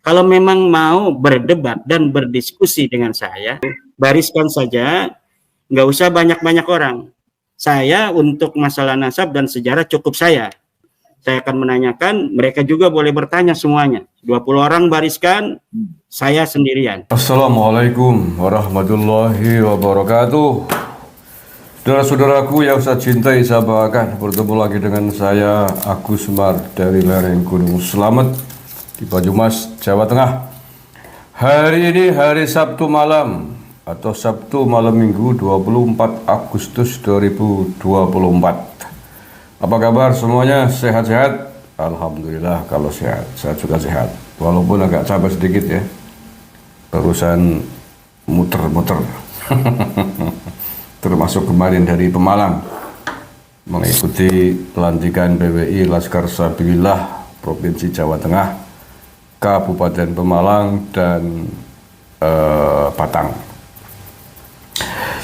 Kalau memang mau berdebat dan berdiskusi dengan saya, bariskan saja, nggak usah banyak-banyak orang. Saya untuk masalah nasab dan sejarah cukup saya. Saya akan menanyakan, mereka juga boleh bertanya semuanya. 20 orang bariskan, saya sendirian. Assalamualaikum warahmatullahi wabarakatuh. Saudara-saudaraku yang saya cintai, saya banggakan, bertemu lagi dengan saya Agus Semar dari lereng Gunung Slamet di Banyumas, Jawa Tengah. Hari ini hari Sabtu malam atau Sabtu malam Minggu 24 Agustus 2024. Apa kabar semuanya? Sehat-sehat? Alhamdulillah kalau sehat. Saya juga sehat. Walaupun agak capek sedikit ya. Barusan muter-muter. Termasuk kemarin dari Pemalang. Mengikuti pelantikan PWI Laskar Sabilillah Provinsi Jawa Tengah, Kabupaten Pemalang dan Batang.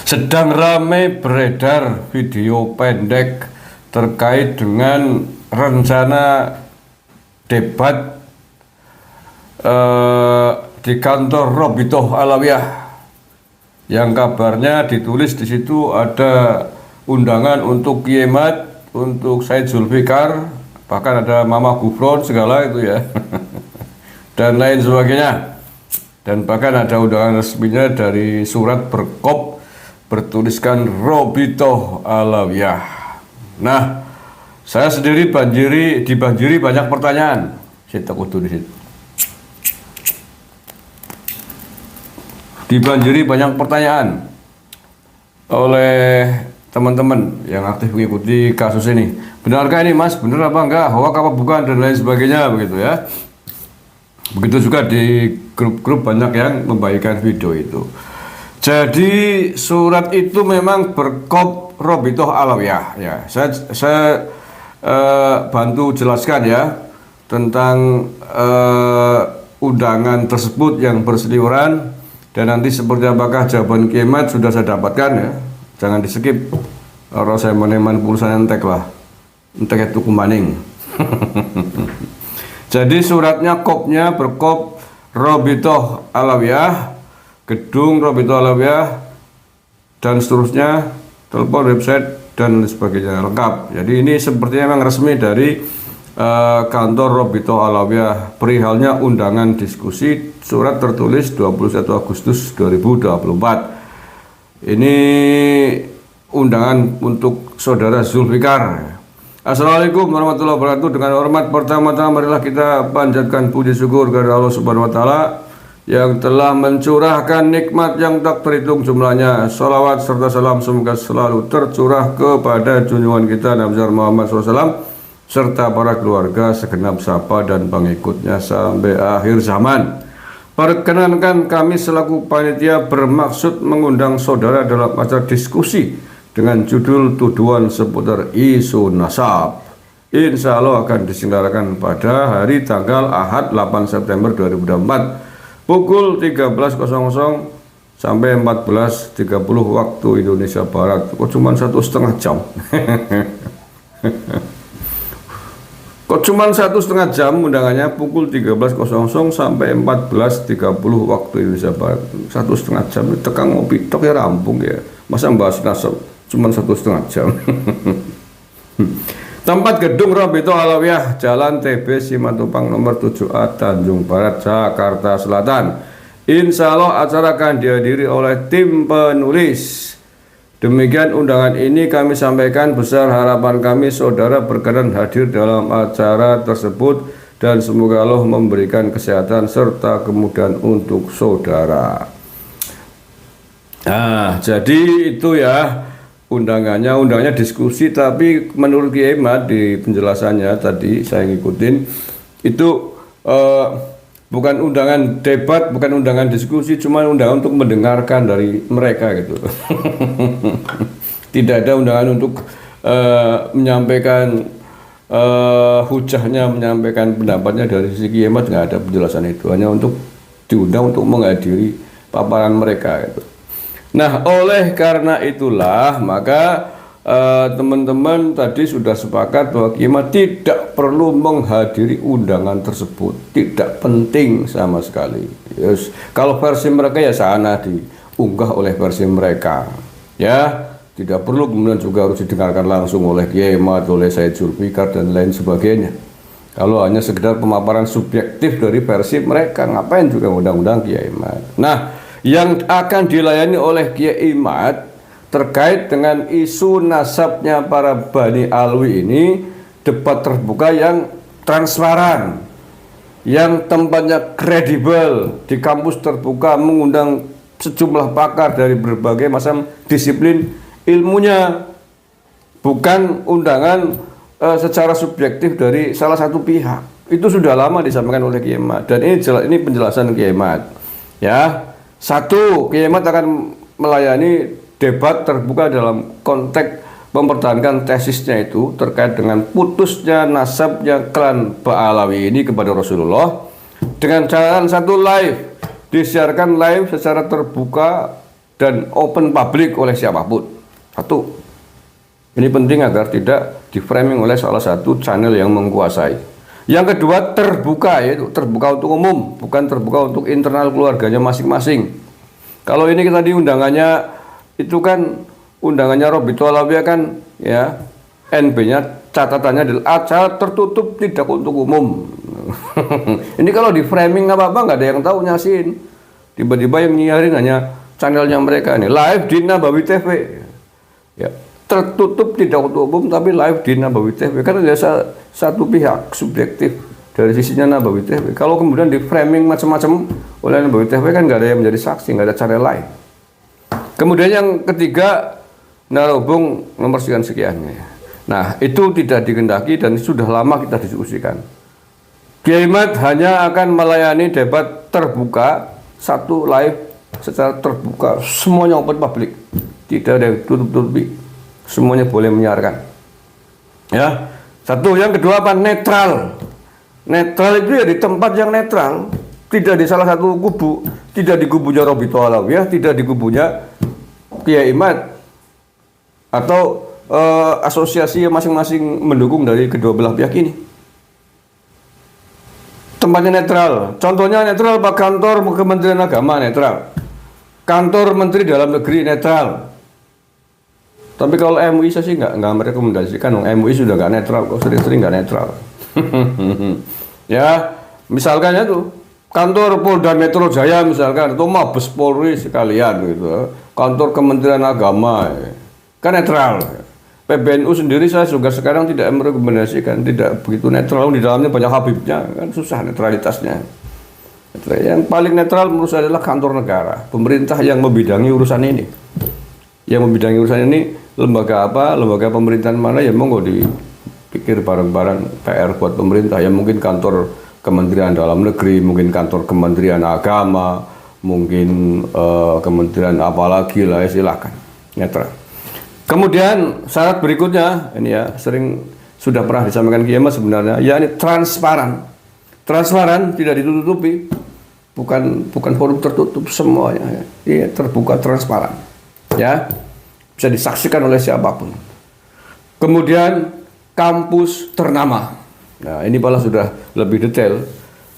Sedang ramai beredar video pendek terkait dengan rencana debat di kantor Robitoh Alawiyah, yang kabarnya ditulis di situ ada undangan untuk Kiai Mat, untuk Said Zulfikar, bahkan ada Mama Gufron segala itu ya, dan lain sebagainya. Dan bahkan ada undangan resminya dari surat berkop bertuliskan Robitoh Alawiyah. Nah, saya sendiri dibanjiri banyak pertanyaan. Saya takut di situ. Dibanjiri banyak pertanyaan oleh teman-teman yang aktif mengikuti kasus ini. Benarkah ini Mas? Benar apa enggak? Hoak apa bukan? Dan lain sebagainya begitu ya. Begitu juga di grup-grup banyak yang membagikan video itu. Jadi surat itu memang berkop Robitoh Alawiyah ya. Saya bantu jelaskan ya tentang undangan tersebut yang berseliweran, dan nanti seperti apakah jawaban Kiai Mat sudah saya dapatkan ya. Jangan di skip. Kalau saya meneman pulsa entek lah. Entek itu kumaning. Jadi suratnya kopnya berkop Robitoh Alawiyah, gedung Robitoh Alawiyah, dan seterusnya, telepon, website, dan sebagainya lengkap. Jadi ini sepertinya memang resmi dari kantor Robitoh Alawiyah. Perihalnya undangan diskusi, surat tertulis 21 Agustus 2024. Ini undangan untuk saudara Zulfikar. Assalamualaikum warahmatullahi wabarakatuh. Dengan hormat, pertama-tama marilah kita panjatkan puji syukur kepada Allah Subhanahu wa Ta'ala yang telah mencurahkan nikmat yang tak terhitung jumlahnya. Salawat serta salam semoga selalu tercurah kepada junjungan kita Nabi Muhammad SAW serta para keluarga, segenap sapa dan pengikutnya sampai akhir zaman. Perkenankan kami selaku panitia bermaksud mengundang saudara dalam acara diskusi dengan judul tuduhan seputar isu nasab. Insya Allah akan diselenggarakan pada hari tanggal Ahad 8 September 2024 pukul 13.00 sampai 14.30 waktu Indonesia Barat. Kok cuma 1,5 jam? Kok cuma 1,5 jam undangannya, pukul 13.00 sampai 14.30 waktu Indonesia Barat. 1,5 jam, tekan ngopi tok ya rampung ya. Masa bahas nasab cuma 1,5 jam. Tempat gedung Robitoh Alawiyah, Jalan TB Simatupang nomor 7A, Tanjung Barat, Jakarta Selatan. Insya Allah acara akan dihadiri oleh tim penulis. Demikian undangan ini kami sampaikan, besar harapan kami saudara berkenan hadir dalam acara tersebut, dan semoga Allah memberikan kesehatan serta kemudahan untuk saudara. Nah, jadi itu ya undangannya diskusi, tapi menurut Kiai Mat di penjelasannya tadi saya ngikutin itu bukan undangan debat, bukan undangan diskusi, cuma undangan untuk mendengarkan dari mereka gitu. Tidak ada undangan untuk menyampaikan hujahnya, menyampaikan pendapatnya dari sisi Kiai Mat, nggak ada penjelasan itu, hanya untuk diundang untuk menghadiri paparan mereka gitu. Nah, oleh karena itulah maka teman-teman tadi sudah sepakat bahwa Kiai Imad tidak perlu menghadiri undangan tersebut, tidak penting sama sekali. Yes. Kalau versi mereka ya sana diunggah oleh versi mereka, ya tidak perlu kemudian juga harus didengarkan langsung oleh Kiai Imad, oleh Said Zulfikar dan lain sebagainya. Kalau hanya sekedar pemaparan subjektif dari versi mereka, ngapain juga undang-undang Kiai Imad? Nah, yang akan dilayani oleh Kiai Imad terkait dengan isu nasabnya para Bani Alwi ini, debat terbuka yang transparan, yang tempatnya kredibel, di kampus terbuka, mengundang sejumlah pakar dari berbagai macam disiplin ilmunya, bukan undangan secara subjektif dari salah satu pihak. Itu sudah lama disampaikan oleh Kiai Imad, dan ini penjelasan Kiai Imad. Ya, satu, Kiai Imad akan melayani debat terbuka dalam konteks mempertahankan tesisnya itu terkait dengan putusnya nasabnya klan Ba'alawi ini kepada Rasulullah dengan cara satu live, disiarkan live secara terbuka dan open public oleh siapapun. Satu, ini penting agar tidak di framing oleh salah satu channel yang menguasai. Yang kedua, terbuka, yaitu terbuka untuk umum, bukan terbuka untuk internal keluarganya masing-masing. Kalau ini kita diundangannya itu kan undangannya Robito Alawiyah kan, ya, NB-nya catatannya adalah acara tertutup tidak untuk umum. Ini kalau di framing apa-apa nggak ada yang tahu nyasin. Tiba-tiba yang nyiarin hanya channelnya mereka ini, live di Nabawi TV. Ya, tertutup tidak untuk umum tapi live di Nabawi TV. Kan ada satu pihak subjektif dari sisinya Nabawi TV. Kalau kemudian di framing macam-macam oleh Nabawi TV kan nggak ada yang menjadi saksi, nggak ada channel lain. Kemudian yang ketiga, narobung nomor sekian. Nah, itu tidak dikehendaki dan sudah lama kita diskusikan. Kiai Imad hanya akan melayani debat terbuka, satu live secara terbuka, semuanya open public, tidak ada yang tutup-tutupi, semuanya boleh menyiarkan. Ya, satu. Yang kedua apa? Netral. Netral itu ya di tempat yang netral, tidak di salah satu kubu, tidak di kubunya Robito Alawiyah, tidak di kubunya Kiai Imad atau asosiasi yang masing-masing mendukung dari kedua belah pihak ini. Tempatnya netral. Contohnya netral Pak, kantor Kementerian Agama netral, kantor Menteri Dalam Negeri netral. Tapi kalau MUI saya sih nggak merekomendasikan. MUI sudah nggak netral, kok sering-sering nggak netral. Ya, misalkan itu kantor Polda Metro Jaya misalkan, atau Mabes Polri sekalian gitu, kantor Kementerian Agama, kan netral. PBNU sendiri saya juga sekarang tidak merekomendasikan, tidak begitu netral, di dalamnya banyak Habibnya, kan susah netralitasnya. Yang paling netral menurut saya adalah kantor negara, pemerintah yang membidangi urusan ini. Yang membidangi urusan ini lembaga apa, lembaga pemerintahan mana, ya monggo dipikir bareng-bareng PR buat pemerintah, ya mungkin kantor Kementerian Dalam Negeri, mungkin kantor Kementerian Agama, mungkin kementerian apalagi lah, ya silakan, netral. Kemudian syarat berikutnya, ini ya sering sudah pernah disampaikan Kiai Imad sebenarnya, ya ini transparan. Transparan, tidak ditutupi, bukan forum tertutup, semuanya ya, terbuka, transparan, ya bisa disaksikan oleh siapapun. Kemudian kampus ternama. Nah, ini malah sudah lebih detail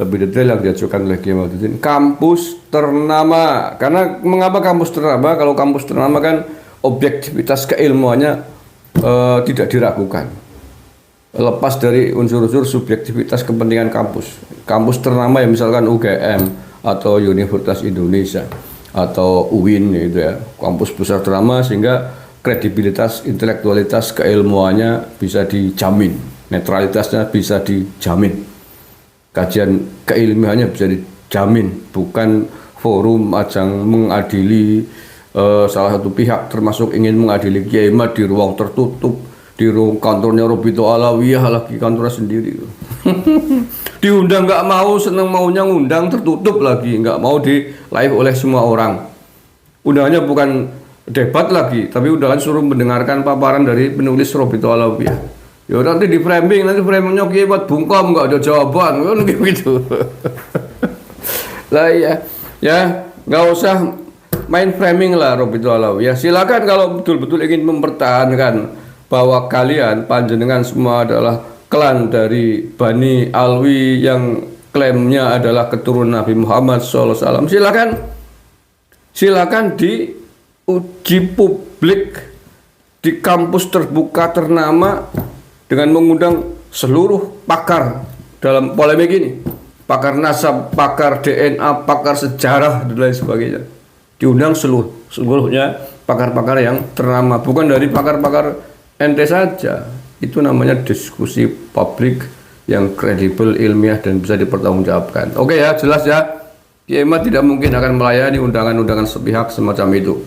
yang diajukan oleh Kiai Imaduddin. Kampus ternama. Karena mengapa kampus ternama? Kalau kampus ternama kan objektivitas keilmuannya tidak diragukan. Lepas dari unsur-unsur subjektivitas kepentingan kampus. Kampus ternama ya misalkan UGM atau Universitas Indonesia atau UIN gitu ya. Kampus besar ternama sehingga kredibilitas, intelektualitas, keilmuannya bisa dijamin. Netralitasnya bisa dijamin, kajian keilmiannya bisa dijamin, bukan forum ajang mengadili salah satu pihak, termasuk ingin mengadili Kiai Imad di ruang tertutup, di ruang kantornya Robito Alawiyah lagi, kantornya sendiri. Diundang nggak mau, seneng maunya ngundang tertutup lagi, nggak mau di live oleh semua orang. Undangannya bukan debat lagi, tapi undangan suruh mendengarkan paparan dari penulis Robito Alawiyah. Ya nanti di framing, nanti framingnya Kiai Imad bungkam, nggak ada jawaban, kan gitu. Lah ya nggak usah main framing lah Robito Alawi. Ya silakan kalau betul-betul ingin mempertahankan bahwa kalian panjenengan semua adalah klan dari Bani Alwi yang klaimnya adalah keturunan Nabi Muhammad SAW. Silakan diuji publik di kampus terbuka ternama dengan mengundang seluruh pakar dalam polemik ini. Pakar nasab, pakar DNA, pakar sejarah dan lain sebagainya. Diundang seluruhnya pakar-pakar yang ternama, bukan dari pakar-pakar ente saja. Itu namanya diskusi publik yang kredibel, ilmiah dan bisa dipertanggungjawabkan. Oke ya, jelas ya. Kiai Mat tidak mungkin akan melayani undangan-undangan sepihak semacam itu.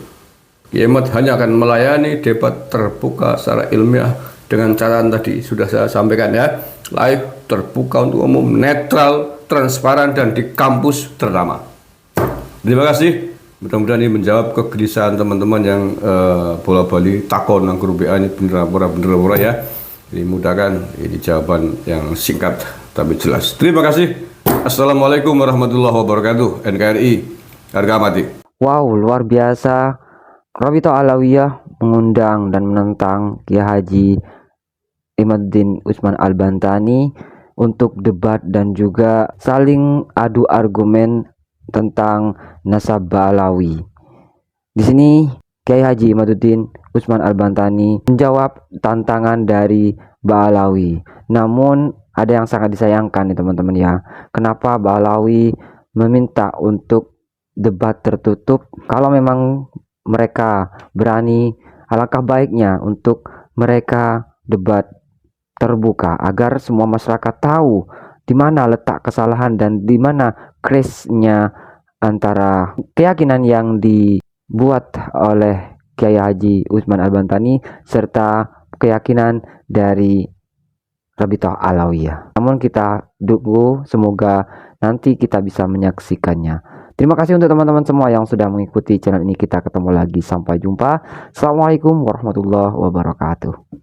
Kiai Mat hanya akan melayani debat terbuka secara ilmiah dengan catatan tadi sudah saya sampaikan ya, live, terbuka untuk umum, netral, transparan dan di kampus ternama. Terima kasih. Mudah-mudahan ini menjawab kegelisahan teman-teman yang bola bali takon nang grup WA ini bener apa ya. Dimudahkan ini jawaban yang singkat tapi jelas. Terima kasih. Assalamualaikum warahmatullahi wabarakatuh. NKRI harga mati. Wow, luar biasa. Robito Alawiyah mengundang dan menentang Kiai Haji Imaduddin Utsman Al-Bantani untuk debat dan juga saling adu argumen tentang nasab Ba'alawi. Di sini Kiai Haji Imaduddin Utsman Al-Bantani menjawab tantangan dari Ba'alawi. Namun ada yang sangat disayangkan nih teman-teman ya. Kenapa Ba'alawi meminta untuk debat tertutup kalau memang mereka berani? Alangkah baiknya untuk mereka debat terbuka agar semua masyarakat tahu di mana letak kesalahan dan di mana crash-nya antara keyakinan yang dibuat oleh Kiai Haji Utsman Al-Bantani serta keyakinan dari Robito Alawiyah. Namun kita tunggu, semoga nanti kita bisa menyaksikannya. Terima kasih untuk teman-teman semua yang sudah mengikuti channel ini. Kita ketemu lagi, sampai jumpa. Assalamualaikum warahmatullahi wabarakatuh.